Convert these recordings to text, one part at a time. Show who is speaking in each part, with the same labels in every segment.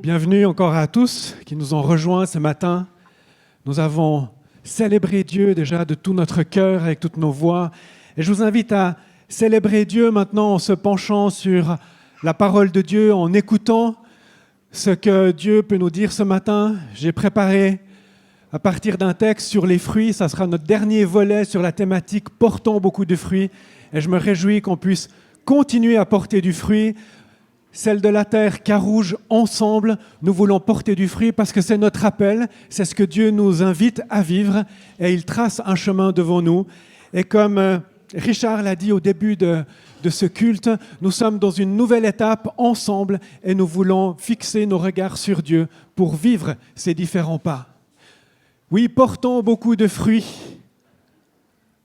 Speaker 1: Bienvenue encore à tous qui nous ont rejoints ce matin. Nous avons célébré Dieu déjà de tout notre cœur avec toutes nos voix. Et je vous invite à célébrer Dieu maintenant en se penchant sur la parole de Dieu, en écoutant ce que Dieu peut nous dire ce matin. J'ai préparé à partir d'un texte sur les fruits. Ça sera notre dernier volet sur la thématique « Portons beaucoup de fruits ». Et je me réjouis qu'on puisse continuer à porter du fruit. Celle de la terre, Carouge, ensemble, nous voulons porter du fruit parce que c'est notre appel, c'est ce que Dieu nous invite à vivre et il trace un chemin devant nous. Et comme Richard l'a dit au début de ce culte, nous sommes dans une nouvelle étape ensemble et nous voulons fixer nos regards sur Dieu pour vivre ces différents pas. Oui, portons beaucoup de fruits,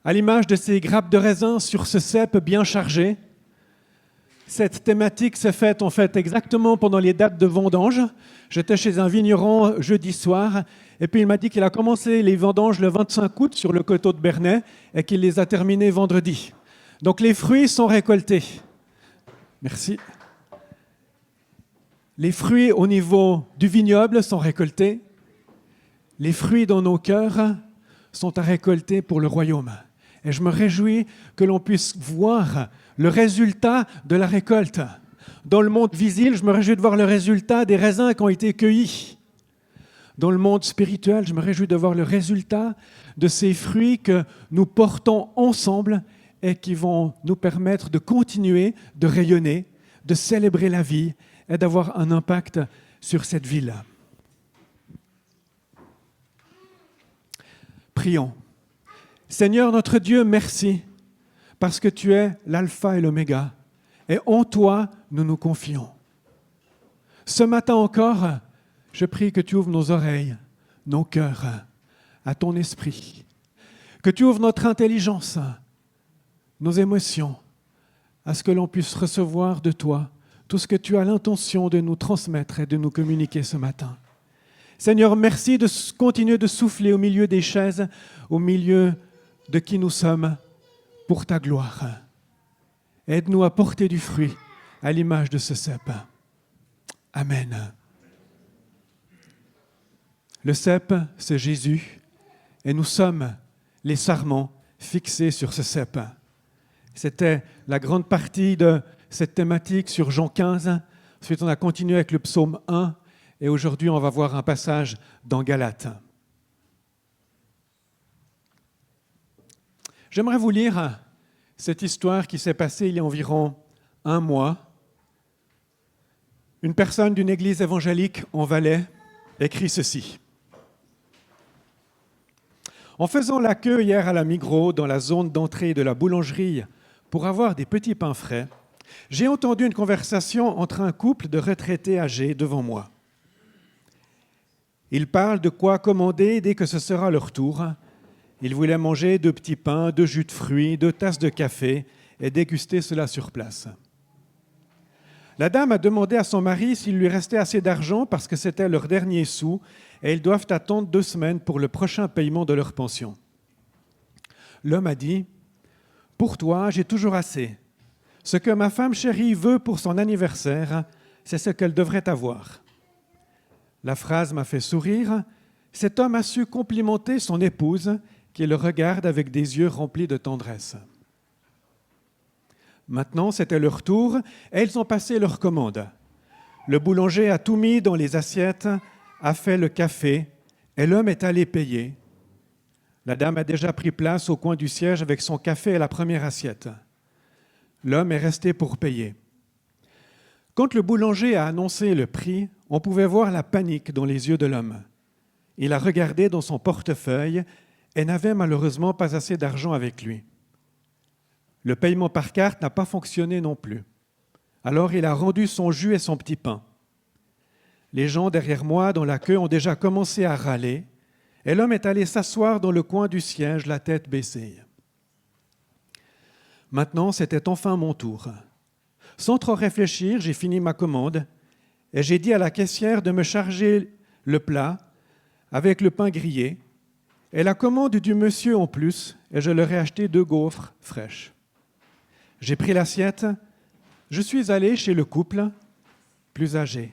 Speaker 1: à l'image de ces grappes de raisin sur ce cep bien chargé. Cette thématique s'est faite en fait exactement pendant les dates de vendange. J'étais chez un vigneron jeudi soir et puis il m'a dit qu'il a commencé les vendanges le 25 août sur le coteau de Bernay et qu'il les a terminées vendredi. Donc les fruits sont récoltés. Merci. Les fruits au niveau du vignoble sont récoltés. Les fruits dans nos cœurs sont à récolter pour le royaume. Et je me réjouis que l'on puisse voir le résultat de la récolte. Dans le monde visible, je me réjouis de voir le résultat des raisins qui ont été cueillis. Dans le monde spirituel, je me réjouis de voir le résultat de ces fruits que nous portons ensemble et qui vont nous permettre de continuer de rayonner, de célébrer la vie et d'avoir un impact sur cette ville. Prions. Seigneur notre Dieu, merci, parce que tu es l'alpha et l'oméga, et en toi, nous nous confions. Ce matin encore, je prie que tu ouvres nos oreilles, nos cœurs, à ton esprit, que tu ouvres notre intelligence, nos émotions, à ce que l'on puisse recevoir de toi tout ce que tu as l'intention de nous transmettre et de nous communiquer ce matin. Seigneur, merci de continuer de souffler au milieu des chaises, au milieu de qui nous sommes, pour ta gloire. Aide-nous à porter du fruit à l'image de ce cep. Amen. Le cep, c'est Jésus, et nous sommes les sarments fixés sur ce cep. C'était la grande partie de cette thématique sur Jean 15. Ensuite, on a continué avec le psaume 1, et aujourd'hui, on va voir un passage dans Galates. J'aimerais vous lire cette histoire qui s'est passée il y a environ un mois. Une personne d'une église évangélique en Valais écrit ceci. En faisant la queue hier à la Migros, dans la zone d'entrée de la boulangerie, pour avoir des petits pains frais, j'ai entendu une conversation entre un couple de retraités âgés devant moi. Ils parlent de quoi commander dès que ce sera leur tour. Ils voulaient manger 2 petits pains, 2 jus de fruits, 2 tasses de café et déguster cela sur place. La dame a demandé à son mari s'il lui restait assez d'argent parce que c'était leur dernier sou et ils doivent attendre 2 semaines pour le prochain paiement de leur pension. L'homme a dit « Pour toi, j'ai toujours assez. Ce que ma femme chérie veut pour son anniversaire, c'est ce qu'elle devrait avoir. » La phrase m'a fait sourire. Cet homme a su complimenter son épouse qui le regarde avec des yeux remplis de tendresse. Maintenant, c'était leur tour et ils ont passé leur commande. Le boulanger a tout mis dans les assiettes, a fait le café et l'homme est allé payer. La dame a déjà pris place au coin du siège avec son café et la première assiette. L'homme est resté pour payer. Quand le boulanger a annoncé le prix, on pouvait voir la panique dans les yeux de l'homme. Il a regardé dans son portefeuille et n'avait malheureusement pas assez d'argent avec lui. Le paiement par carte n'a pas fonctionné non plus. Alors il a rendu son jus et son petit pain. Les gens derrière moi dans la queue ont déjà commencé à râler et l'homme est allé s'asseoir dans le coin du siège, la tête baissée. Maintenant, c'était enfin mon tour. Sans trop réfléchir, j'ai fini ma commande et j'ai dit à la caissière de me charger le plat avec le pain grillé et la commande du monsieur en plus, et je leur ai acheté 2 gaufres fraîches. J'ai pris l'assiette, Je suis allé chez le couple plus âgé.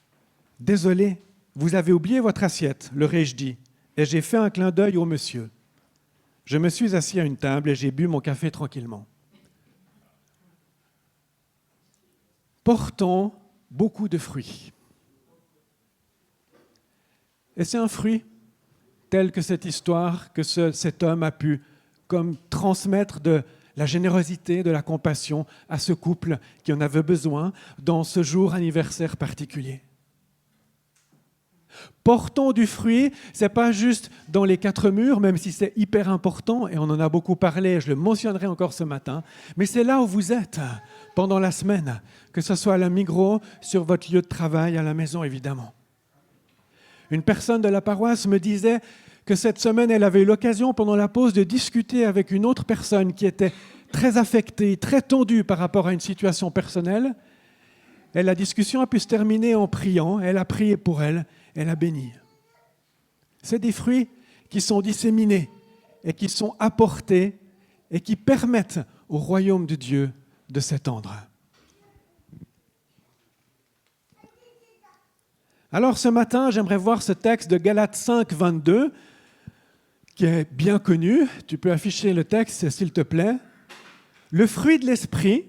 Speaker 1: « Désolé, vous avez oublié votre assiette, leur ai-je dit, et j'ai fait un clin d'œil au monsieur. Je me suis assis à une table et j'ai bu mon café tranquillement. Portant beaucoup de fruits. » Et c'est un fruit tel que cette histoire, que cet homme a pu comme transmettre de la générosité, de la compassion à ce couple qui en avait besoin dans ce jour anniversaire particulier. Portons du fruit, ce n'est pas juste dans les quatre murs, même si c'est hyper important, et on en a beaucoup parlé, je le mentionnerai encore ce matin, mais c'est là où vous êtes pendant la semaine, que ce soit à la Migros, sur votre lieu de travail, à la maison évidemment. Une personne de la paroisse me disait que cette semaine, elle avait eu l'occasion pendant la pause de discuter avec une autre personne qui était très affectée, très tendue par rapport à une situation personnelle. Et la discussion a pu se terminer en priant, elle a prié pour elle, elle a béni. C'est des fruits qui sont disséminés et qui sont apportés et qui permettent au royaume de Dieu de s'étendre. Alors ce matin, j'aimerais voir ce texte de Galates 5, 22, qui est bien connu. Tu peux afficher le texte, s'il te plaît. Le fruit de l'esprit,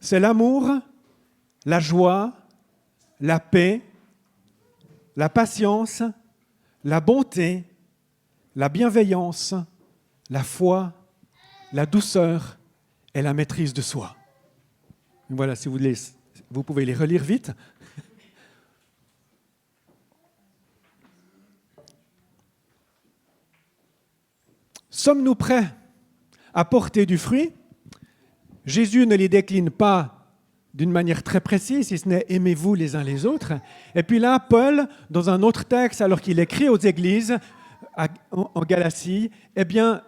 Speaker 1: c'est l'amour, la joie, la paix, la patience, la bonté, la bienveillance, la foi, la douceur et la maîtrise de soi. Voilà, si vous pouvez les relire vite. Sommes-nous prêts à porter du fruit? Jésus ne les décline pas d'une manière très précise, si ce n'est « aimez-vous les uns les autres ». Et puis là, Paul, dans un autre texte, alors qu'il écrit aux églises en Galatie, eh bien,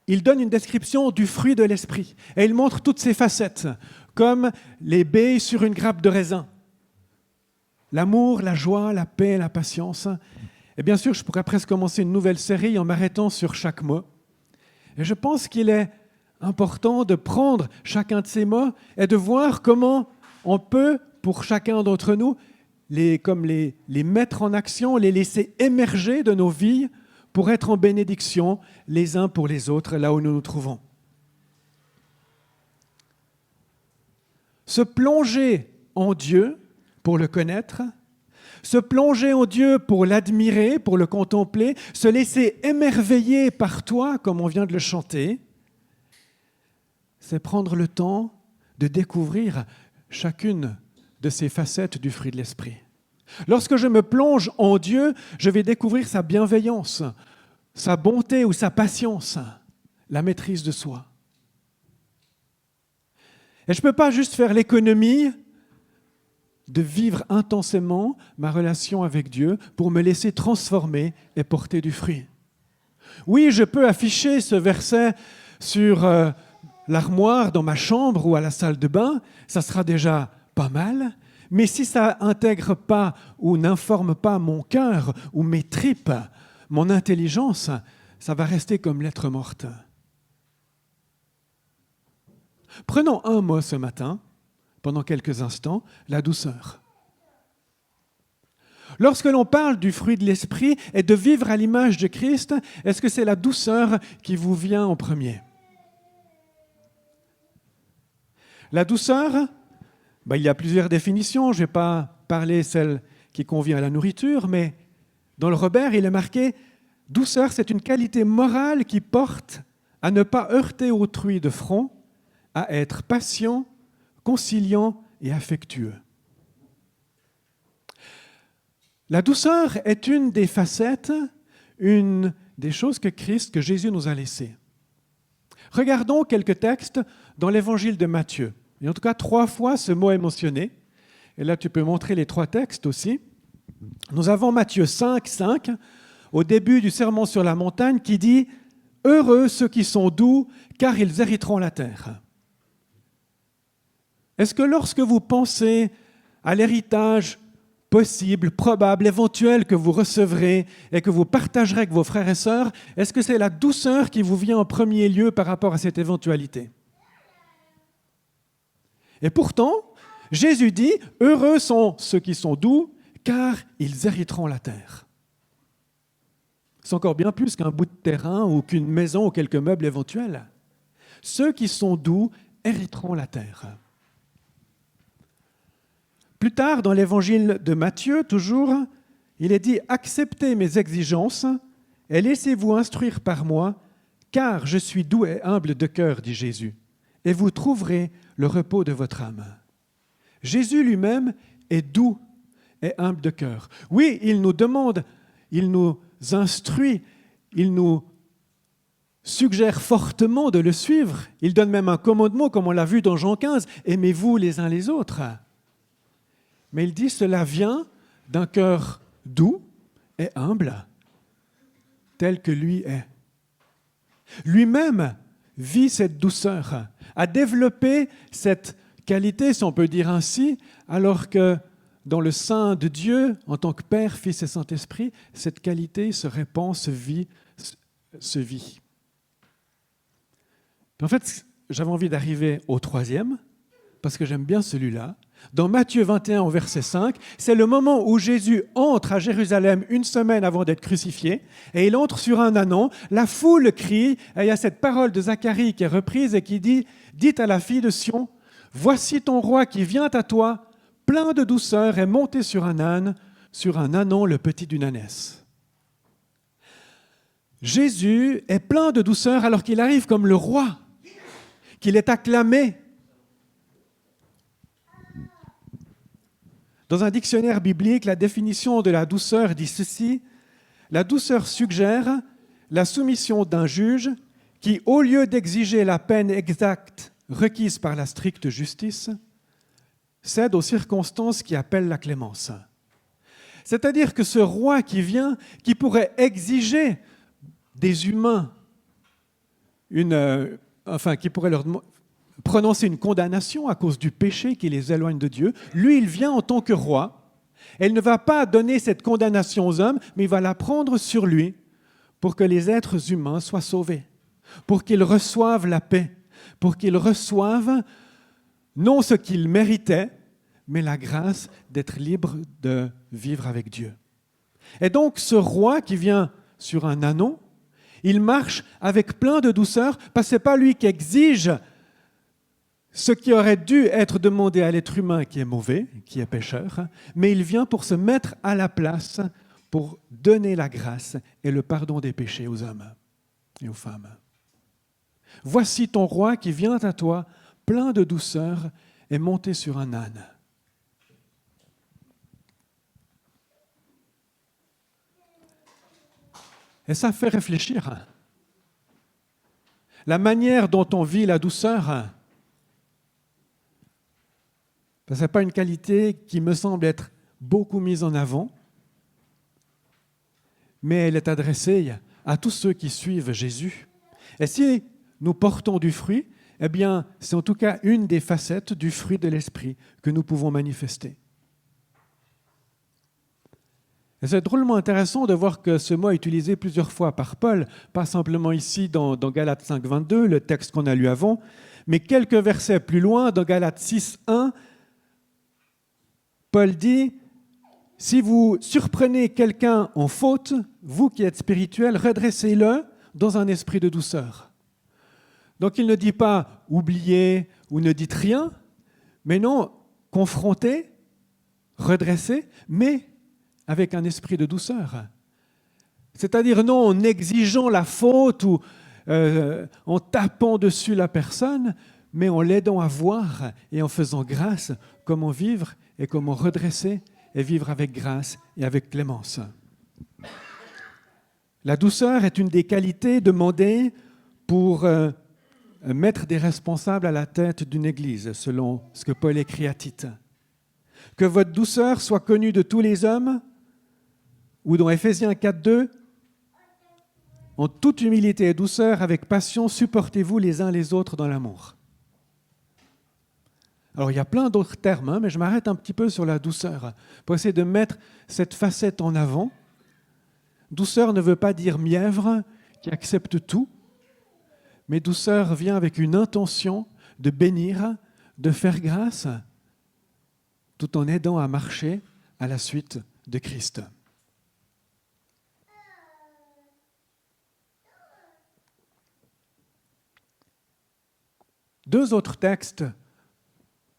Speaker 1: il donne une description du fruit de l'esprit. Et il montre toutes ses facettes, comme les baies sur une grappe de raisin. L'amour, la joie, la paix, la patience. Et bien sûr, je pourrais presque commencer une nouvelle série en m'arrêtant sur chaque mot. Et je pense qu'il est important de prendre chacun de ces mots et de voir comment on peut, pour chacun d'entre nous, les mettre en action, les laisser émerger de nos vies pour être en bénédiction les uns pour les autres là où nous nous trouvons. Se plonger en Dieu pour le connaître, se plonger en Dieu pour l'admirer, pour le contempler, se laisser émerveiller par toi, comme on vient de le chanter, c'est prendre le temps de découvrir chacune de ces facettes du fruit de l'esprit. Lorsque je me plonge en Dieu, je vais découvrir sa bienveillance, sa bonté ou sa patience, la maîtrise de soi. Et je ne peux pas juste faire l'économie de vivre intensément ma relation avec Dieu pour me laisser transformer et porter du fruit. Oui, je peux afficher ce verset sur l'armoire dans ma chambre ou à la salle de bain, ça sera déjà pas mal, mais si ça n'intègre pas ou n'informe pas mon cœur ou mes tripes, mon intelligence, ça va rester comme lettre morte. Prenons un mot ce matin, pendant quelques instants, la douceur. Lorsque l'on parle du fruit de l'esprit et de vivre à l'image de Christ, est-ce que c'est la douceur qui vous vient en premier? La douceur, il y a plusieurs définitions, je ne vais pas parler celle qui convient à la nourriture, mais dans le Robert, il est marqué « Douceur, c'est une qualité morale qui porte à ne pas heurter autrui de front, à être patient, conciliant et affectueux. » La douceur est une des facettes, une des choses que Jésus nous a laissées. Regardons quelques textes dans l'évangile de Matthieu. Et en tout cas, 3 fois, ce mot est mentionné. Et là, tu peux montrer les 3 textes aussi. Nous avons Matthieu 5, 5, au début du sermon sur la montagne, qui dit « Heureux ceux qui sont doux, car ils hériteront la terre. » Est-ce que lorsque vous pensez à l'héritage possible, probable, éventuel que vous recevrez et que vous partagerez avec vos frères et sœurs, est-ce que c'est la douceur qui vous vient en premier lieu par rapport à cette éventualité? Et pourtant, Jésus dit, « Heureux sont ceux qui sont doux, car ils hériteront la terre. » C'est encore bien plus qu'un bout de terrain ou qu'une maison ou quelques meubles éventuels. Ceux qui sont doux hériteront la terre. Plus tard, dans l'évangile de Matthieu, toujours, il est dit « Acceptez mes exigences et laissez-vous instruire par moi, car je suis doux et humble de cœur, dit Jésus, et vous trouverez le repos de votre âme. » Jésus lui-même est doux et humble de cœur. Oui, il nous demande, il nous instruit, il nous suggère fortement de le suivre. Il donne même un commandement, comme on l'a vu dans Jean 15, « Aimez-vous les uns les autres ». Mais il dit, cela vient d'un cœur doux et humble, tel que lui est. Lui-même vit cette douceur, a développé cette qualité, si on peut dire ainsi, alors que dans le sein de Dieu, en tant que Père, Fils et Saint-Esprit, cette qualité se répand, se vit. En fait, j'avais envie d'arriver au troisième, parce que j'aime bien celui-là. Dans Matthieu 21, au verset 5, c'est le moment où Jésus entre à Jérusalem une semaine avant d'être crucifié, et il entre sur un ânon, la foule crie, et il y a cette parole de Zacharie qui est reprise et qui dit « Dites à la fille de Sion, voici ton roi qui vient à toi, plein de douceur, et monté sur un ânon, le petit d'une ânesse. » Jésus est plein de douceur alors qu'il arrive comme le roi, qu'il est acclamé. Dans un dictionnaire biblique, la définition de la douceur dit ceci, « La douceur suggère la soumission d'un juge qui, au lieu d'exiger la peine exacte requise par la stricte justice, cède aux circonstances qui appellent la clémence. » C'est-à-dire que ce roi qui vient, qui pourrait exiger des humains, qui pourrait leur prononcer une condamnation à cause du péché qui les éloigne de Dieu, lui, il vient en tant que roi. Et il ne va pas donner cette condamnation aux hommes, mais il va la prendre sur lui pour que les êtres humains soient sauvés, pour qu'ils reçoivent la paix, pour qu'ils reçoivent non ce qu'ils méritaient, mais la grâce d'être libres de vivre avec Dieu. Et donc, ce roi qui vient sur un ânon, il marche avec plein de douceur, parce que ce n'est pas lui qui exige ce qui aurait dû être demandé à l'être humain qui est mauvais, qui est pécheur, mais il vient pour se mettre à la place, pour donner la grâce et le pardon des péchés aux hommes et aux femmes. Voici ton roi qui vient à toi, plein de douceur, et monté sur un âne. Et ça fait réfléchir. La manière dont on vit la douceur, ce n'est pas une qualité qui me semble être beaucoup mise en avant, mais elle est adressée à tous ceux qui suivent Jésus. Et si nous portons du fruit, eh bien, c'est en tout cas une des facettes du fruit de l'esprit que nous pouvons manifester. Et c'est drôlement intéressant de voir que ce mot est utilisé plusieurs fois par Paul, pas simplement ici dans Galates 5, 22, le texte qu'on a lu avant, mais quelques versets plus loin, dans Galates 6, 1, Paul dit « Si vous surprenez quelqu'un en faute, vous qui êtes spirituels, redressez-le dans un esprit de douceur. » Donc il ne dit pas « oubliez » ou « ne dites rien », mais non, confrontez, redressez, mais avec un esprit de douceur. C'est-à-dire non en exigeant la faute ou en tapant dessus la personne, mais en l'aidant à voir et en faisant grâce comment vivre et comment redresser et vivre avec grâce et avec clémence. La douceur est une des qualités demandées pour mettre des responsables à la tête d'une église, selon ce que Paul écrit à Tite. Que votre douceur soit connue de tous les hommes, ou dans Éphésiens 4, 2, en toute humilité et douceur, avec passion, supportez-vous les uns les autres dans l'amour. Alors, il y a plein d'autres termes, mais je m'arrête un petit peu sur la douceur pour essayer de mettre cette facette en avant. Douceur ne veut pas dire mièvre qui accepte tout, mais douceur vient avec une intention de bénir, de faire grâce tout en aidant à marcher à la suite de Christ. Deux autres textes,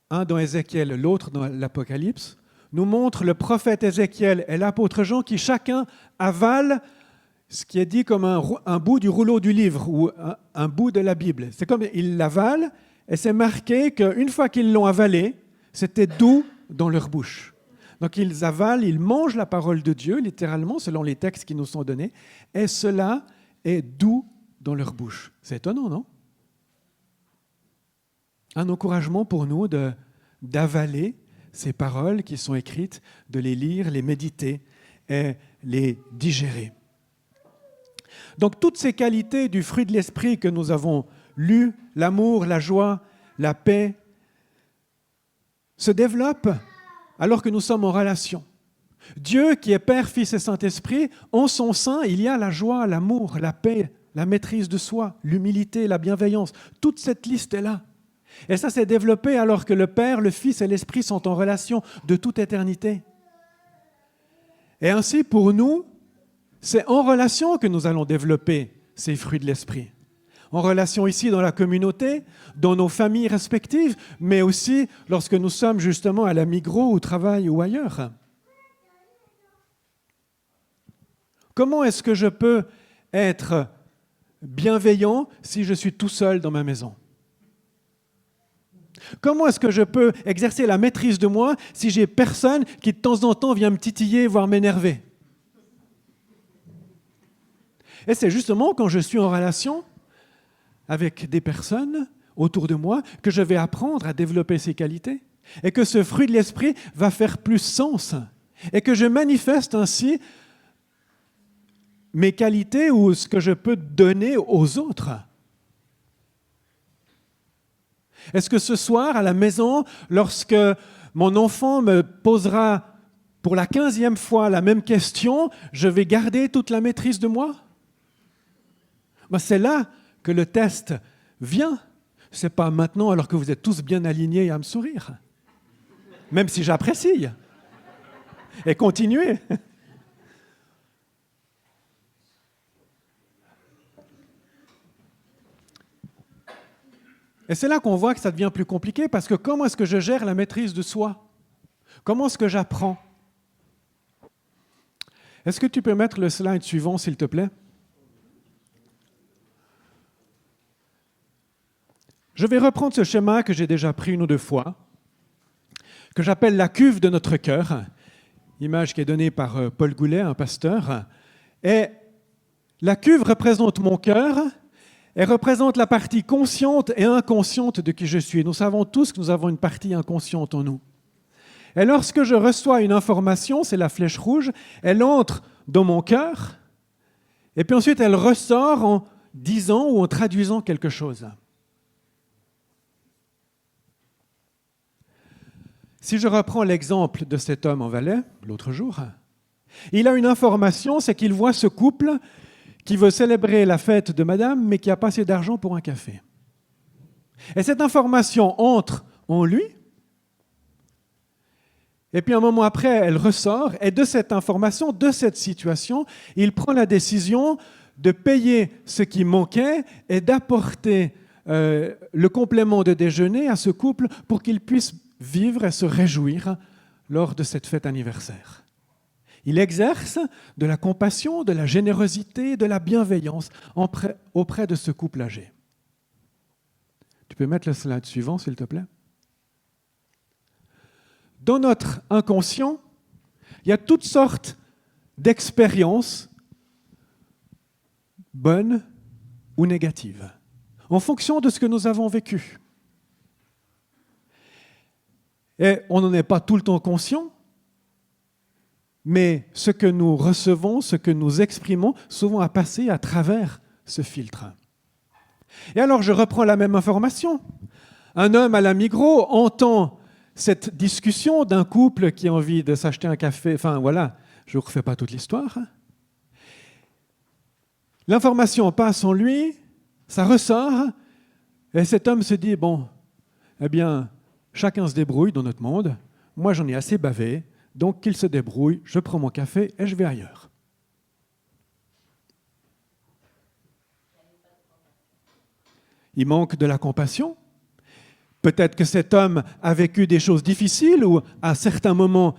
Speaker 1: un dans Ézéchiel, l'autre dans l'Apocalypse, nous montrent le prophète Ézéchiel et l'apôtre Jean qui chacun avale ce qui est dit comme un bout du rouleau du livre ou un bout de la Bible. C'est comme ils l'avalent et c'est marqué qu'une fois qu'ils l'ont avalé, c'était doux dans leur bouche. Donc ils avalent, ils mangent la parole de Dieu, littéralement, selon les textes qui nous sont donnés, et cela est doux dans leur bouche. C'est étonnant, non? Un encouragement pour nous d'avaler ces paroles qui sont écrites, de les lire, les méditer et les digérer. Donc toutes ces qualités du fruit de l'esprit que nous avons lues, l'amour, la joie, la paix, se développent alors que nous sommes en relation. Dieu, qui est Père, Fils et Saint-Esprit, en son sein, il y a la joie, l'amour, la paix, la maîtrise de soi, l'humilité, la bienveillance. Toute cette liste est là. Et ça s'est développé alors que le Père, le Fils et l'Esprit sont en relation de toute éternité. Et ainsi, pour nous, c'est en relation que nous allons développer ces fruits de l'Esprit. En relation ici dans la communauté, dans nos familles respectives, mais aussi lorsque nous sommes justement à la Migros, au travail ou ailleurs. Comment est-ce que je peux être bienveillant si je suis tout seul dans ma maison? Comment est-ce que je peux exercer la maîtrise de moi si j'ai personne qui de temps en temps vient me titiller, voire m'énerver? Et c'est justement quand je suis en relation avec des personnes autour de moi que je vais apprendre à développer ces qualités et que ce fruit de l'esprit va faire plus sens et que je manifeste ainsi mes qualités ou ce que je peux donner aux autres. Est-ce que ce soir, à la maison, lorsque mon enfant me posera pour la 15e fois la même question, je vais garder toute la maîtrise de moi? C'est là que le test vient. Ce n'est pas maintenant alors que vous êtes tous bien alignés à me sourire. Même si j'apprécie. Et continuez. Et c'est là qu'on voit que ça devient plus compliqué parce que comment est-ce que je gère la maîtrise de soi? Comment est-ce que j'apprends? Est-ce que tu peux mettre le slide suivant, s'il te plaît? Je vais reprendre ce schéma que j'ai déjà pris une ou deux fois, que j'appelle la cuve de notre cœur, image qui est donnée par Paul Goulet, un pasteur. Et la cuve représente mon cœur, elle représente la partie consciente et inconsciente de qui je suis. Nous savons tous que nous avons une partie inconsciente en nous. Et lorsque je reçois une information, c'est la flèche rouge, elle entre dans mon cœur, et puis ensuite elle ressort en disant ou en traduisant quelque chose. Si je reprends l'exemple de cet homme en Valais, l'autre jour, il a une information, c'est qu'il voit ce couple qui veut célébrer la fête de madame, mais qui n'a pas assez d'argent pour un café. Et cette information entre en lui, et puis un moment après, elle ressort, et de cette information, de cette situation, il prend la décision de payer ce qui manquait et d'apporter le complément de déjeuner à ce couple pour qu'il puisse vivre et se réjouir lors de cette fête anniversaire. Il exerce de la compassion, de la générosité, de la bienveillance auprès de ce couple âgé. Tu peux mettre le slide suivant, s'il te plaît? Dans notre inconscient, il y a toutes sortes d'expériences, bonnes ou négatives, en fonction de ce que nous avons vécu. Et on n'en est pas tout le temps conscient, mais ce que nous recevons, ce que nous exprimons, souvent a passé à travers ce filtre. Et alors je reprends la même information. Un homme à la Migros entend cette discussion d'un couple qui a envie de s'acheter un café, enfin voilà, je ne refais pas toute l'histoire. L'information passe en lui, ça ressort, et cet homme se dit, bon, eh bien, chacun se débrouille dans notre monde. Moi, j'en ai assez bavé, donc qu'il se débrouille, je prends mon café et je vais ailleurs. Il manque de la compassion. Peut-être que cet homme a vécu des choses difficiles ou à certains moments,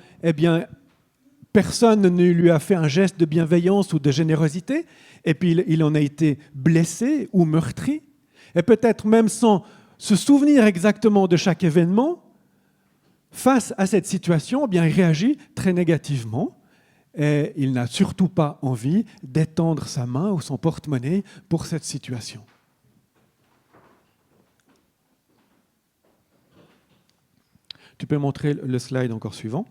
Speaker 1: personne ne lui a fait un geste de bienveillance ou de générosité et puis il en a été blessé ou meurtri. Et peut-être même sans se souvenir exactement de chaque événement, face à cette situation, il réagit très négativement et il n'a surtout pas envie d'étendre sa main ou son porte-monnaie pour cette situation. Tu peux montrer le slide encore suivant.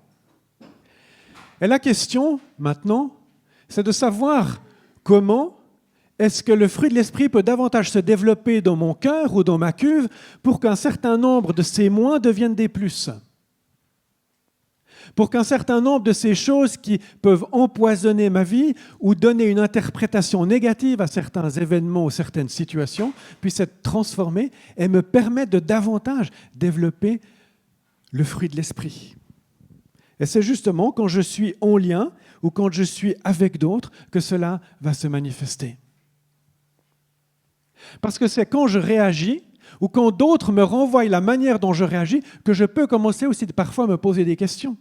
Speaker 1: Et la question, maintenant, c'est de savoir comment est-ce que le fruit de l'esprit peut davantage se développer dans mon cœur ou dans ma cuve pour qu'un certain nombre de ces moins deviennent des plus. Pour qu'un certain nombre de ces choses qui peuvent empoisonner ma vie ou donner une interprétation négative à certains événements ou certaines situations puissent être transformées et me permettent de davantage développer le fruit de l'esprit. Et c'est justement quand je suis en lien ou quand je suis avec d'autres que cela va se manifester. Parce que c'est quand je réagis ou quand d'autres me renvoient la manière dont je réagis que je peux commencer aussi parfois à me poser des questions.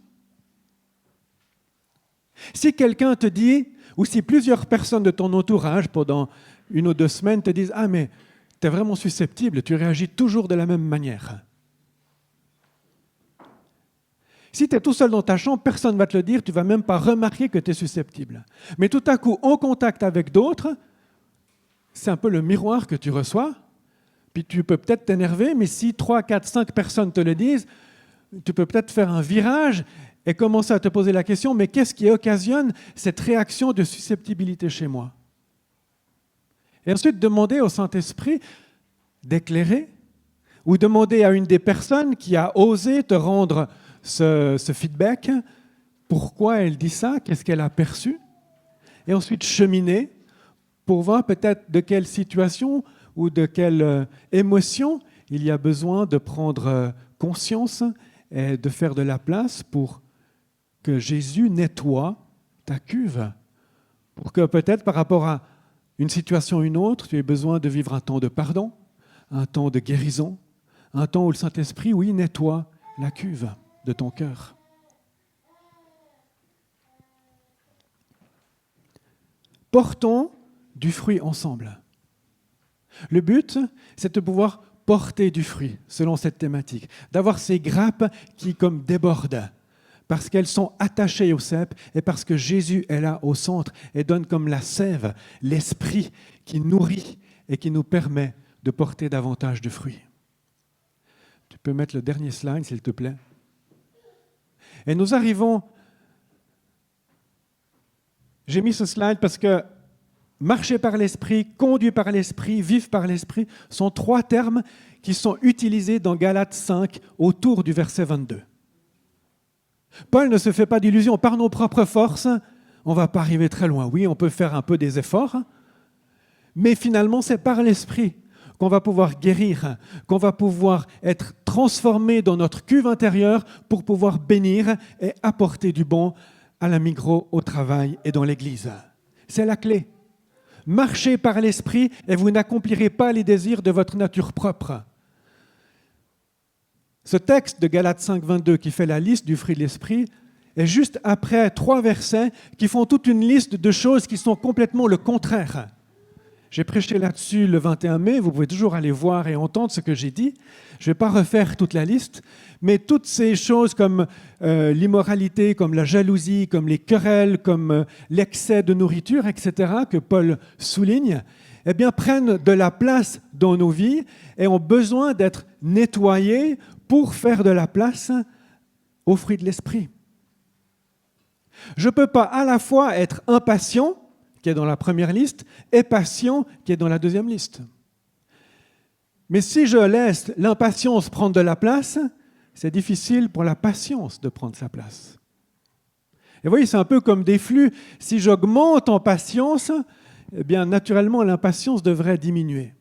Speaker 1: Si quelqu'un te dit, ou si plusieurs personnes de ton entourage pendant 1 ou 2 semaines te disent « Ah mais tu es vraiment susceptible, tu réagis toujours de la même manière ». Si tu es tout seul dans ta chambre, personne ne va te le dire, tu ne vas même pas remarquer que tu es susceptible. Mais tout à coup, en contact avec d'autres, c'est un peu le miroir que tu reçois, puis tu peux peut-être t'énerver, mais si 3, 4, 5 personnes te le disent, tu peux peut-être faire un virage et commencer à te poser la question, mais qu'est-ce qui occasionne cette réaction de susceptibilité chez moi? Et ensuite, demander au Saint-Esprit d'éclairer, ou demander à une des personnes qui a osé te rendre ce feedback, pourquoi elle dit ça, qu'est-ce qu'elle a perçu, et ensuite cheminer pour voir peut-être de quelle situation ou de quelle émotion il y a besoin de prendre conscience et de faire de la place pour que Jésus nettoie ta cuve, pour que peut-être par rapport à une situation ou une autre, tu aies besoin de vivre un temps de pardon, un temps de guérison, un temps où le Saint-Esprit, oui, nettoie la cuve de ton cœur. Portons du fruit ensemble. Le but, c'est de pouvoir porter du fruit selon cette thématique, d'avoir ces grappes qui comme débordent, parce qu'elles sont attachées au cep et parce que Jésus est là au centre et donne comme la sève, l'esprit qui nourrit et qui nous permet de porter davantage de fruits. Tu peux mettre le dernier slide, s'il te plaît. Et nous arrivons, j'ai mis ce slide parce que marcher par l'esprit, conduire par l'esprit, vivre par l'esprit sont 3 termes qui sont utilisés dans Galates 5 autour du verset 22. Paul ne se fait pas d'illusions. Par nos propres forces, on ne va pas arriver très loin. Oui, on peut faire un peu des efforts, mais finalement, c'est par l'esprit qu'on va pouvoir guérir, qu'on va pouvoir être transformé dans notre cuve intérieure pour pouvoir bénir et apporter du bon à la Migros, au travail et dans l'Église. C'est la clé. Marchez par l'esprit et vous n'accomplirez pas les désirs de votre nature propre. Ce texte de Galates 5, 22 qui fait la liste du fruit de l'esprit est juste après 3 versets qui font toute une liste de choses qui sont complètement le contraire. J'ai prêché là-dessus le 21 mai, vous pouvez toujours aller voir et entendre ce que j'ai dit. Je ne vais pas refaire toute la liste, mais toutes ces choses comme l'immoralité, comme la jalousie, comme les querelles, comme l'excès de nourriture, etc., que Paul souligne, eh bien, prennent de la place dans nos vies et ont besoin d'être nettoyés pour faire de la place au fruit de l'esprit. Je ne peux pas à la fois être impatient, qui est dans la première liste, et patient, qui est dans la deuxième liste. Mais si je laisse l'impatience prendre de la place, c'est difficile pour la patience de prendre sa place. Et vous voyez, c'est un peu comme des flux. Si j'augmente en patience, eh bien, naturellement, l'impatience devrait diminuer.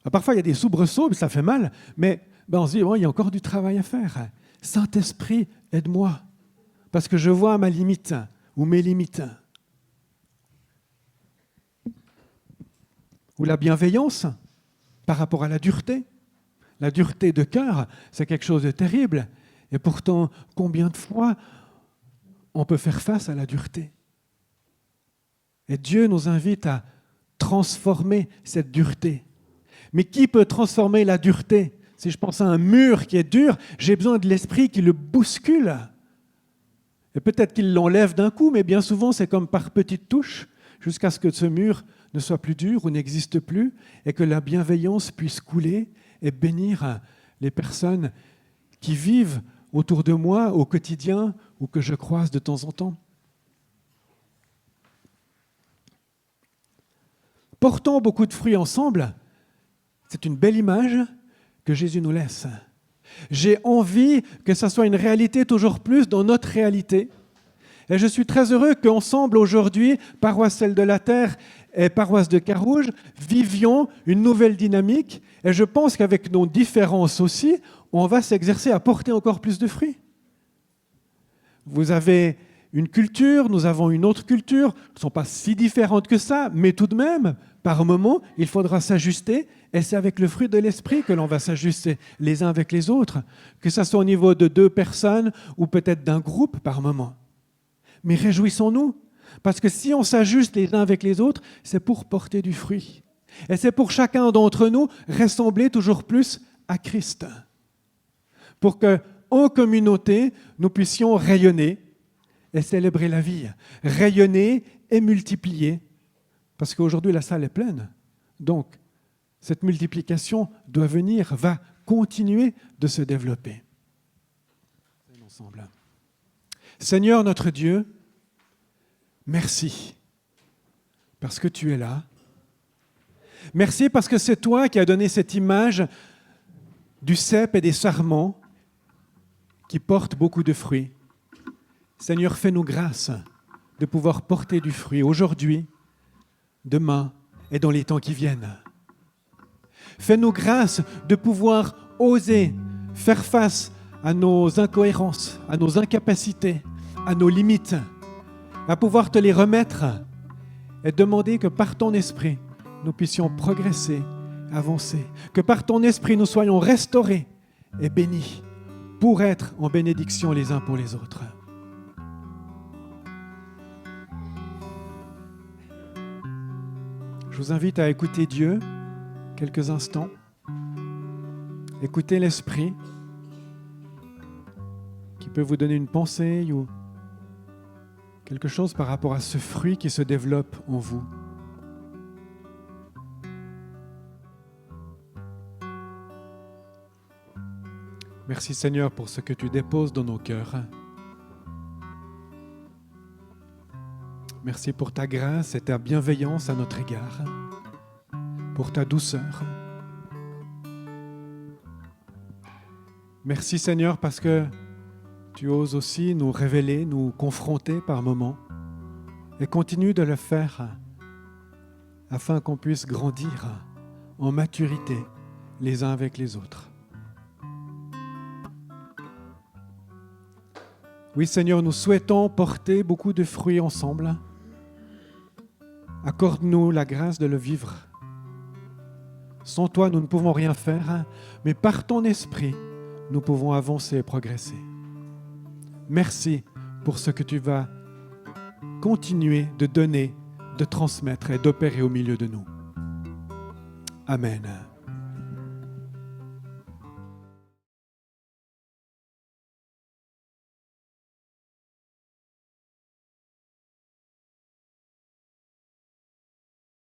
Speaker 1: Parfois, il y a des soubresauts, ça fait mal, mais on se dit, bon, il y a encore du travail à faire. Saint-Esprit, aide-moi, parce que je vois ma limite ou mes limites. Ou la bienveillance par rapport à la dureté. La dureté de cœur, c'est quelque chose de terrible. Et pourtant, combien de fois on peut faire face à la dureté? Et Dieu nous invite à transformer cette dureté. Mais qui peut transformer la dureté? Si je pense à un mur qui est dur, j'ai besoin de l'esprit qui le bouscule. Et peut-être qu'il l'enlève d'un coup, mais bien souvent, c'est comme par petites touches, jusqu'à ce que ce mur ne soit plus dur ou n'existe plus, et que la bienveillance puisse couler et bénir les personnes qui vivent autour de moi au quotidien ou que je croise de temps en temps. Portons beaucoup de fruits ensemble, c'est une belle image que Jésus nous laisse. J'ai envie que ça soit une réalité toujours plus dans notre réalité. Et je suis très heureux qu'ensemble aujourd'hui, Paroisse Celle de la Terre et Paroisse de Carouge, vivions une nouvelle dynamique. Et je pense qu'avec nos différences aussi, on va s'exercer à porter encore plus de fruits. Vous avez une culture, nous avons une autre culture, elles ne sont pas si différentes que ça, mais tout de même, par moment, il faudra s'ajuster, et c'est avec le fruit de l'esprit que l'on va s'ajuster les uns avec les autres, que ce soit au niveau de 2 personnes ou peut-être d'un groupe par moment. Mais réjouissons-nous, parce que si on s'ajuste les uns avec les autres, c'est pour porter du fruit. Et c'est pour chacun d'entre nous ressembler toujours plus à Christ. Pour qu'en communauté, nous puissions rayonner et célébrer la vie. Rayonner et multiplier. Parce qu'aujourd'hui, la salle est pleine. Donc, cette multiplication doit venir, va continuer de se développer. Ensemble. Seigneur notre Dieu, merci parce que tu es là. Merci parce que c'est toi qui as donné cette image du cep et des sarments qui portent beaucoup de fruits. Seigneur, fais-nous grâce de pouvoir porter du fruit aujourd'hui, demain et dans les temps qui viennent. Fais-nous grâce de pouvoir oser faire face à nos incohérences, à nos incapacités, à nos limites, à pouvoir te les remettre et demander que par ton esprit, nous puissions progresser, avancer, que par ton esprit, nous soyons restaurés et bénis pour être en bénédiction les uns pour les autres. Je vous invite à écouter Dieu quelques instants, écouter l'Esprit qui peut vous donner une pensée ou quelque chose par rapport à ce fruit qui se développe en vous. Merci Seigneur pour ce que tu déposes dans nos cœurs. Merci pour ta grâce et ta bienveillance à notre égard, pour ta douceur. Merci Seigneur parce que tu oses aussi nous révéler, nous confronter par moments et continue de le faire afin qu'on puisse grandir en maturité les uns avec les autres. Oui Seigneur, nous souhaitons porter beaucoup de fruits ensemble. Accorde-nous la grâce de le vivre. Sans toi, nous ne pouvons rien faire, mais par ton esprit, nous pouvons avancer et progresser. Merci pour ce que tu vas continuer de donner, de transmettre et d'opérer au milieu de nous. Amen.